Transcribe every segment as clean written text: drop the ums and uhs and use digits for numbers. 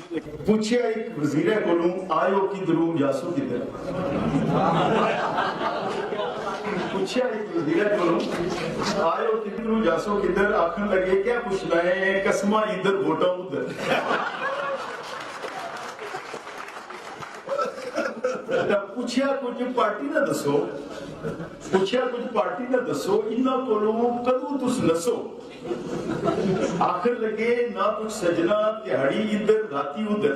पूछया एक वजीरे कोलों आयो किधरों जासो किधर पूछया एक वजीरे कोलों आयो किधरों जासो किधर आखन लगे क्या पूछना है कसमा इधर वोटा उधर पूछया कुछ पार्टी ना दसो पूछया कुछ पार्टी ना दसो इन्ना कोलों कदों तुस नसो आखिर लगे ना कुछ सजना दिहाड़ी इधर राती उधर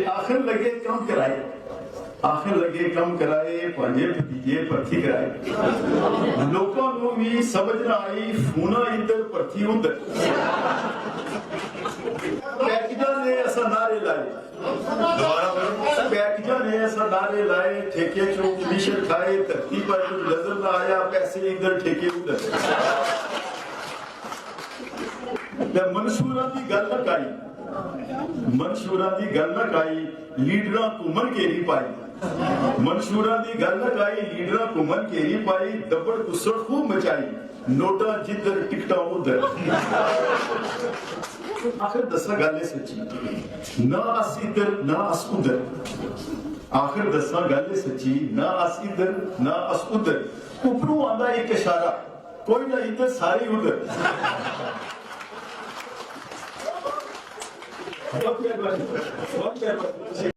आखिर लगे कम कराए आखिर लगे कम कराए पंजे भतीजे भर्ती कराए लोगों को भी समझ ना आई फूना इधर भर्ती उधर पैकेजा ने ऐसा नारे लाए पैकेजा ने ऐसा नारे लाए ठेके चो कमीशन खाए धरती पर कुछ नजर ना आया पैसे इधर ठेके उधर मंशूरा की गल न काई मंशूरा की गल न काई लीडर घूमन घेरी पाई मंशूरा की गल न काई लीडर घूमन घेरी पाई दबड़ गुस्सड़ खूब मचाई नोटा जिधर टिकटा उधर आखिर दसा गल सच्ची ना अस इधर ना अस उधर आखिर दसा गल सच्ची ना अस इधर ना अस उधर उपरों आंदा एक इशारा कोई ना इधर सारे उधर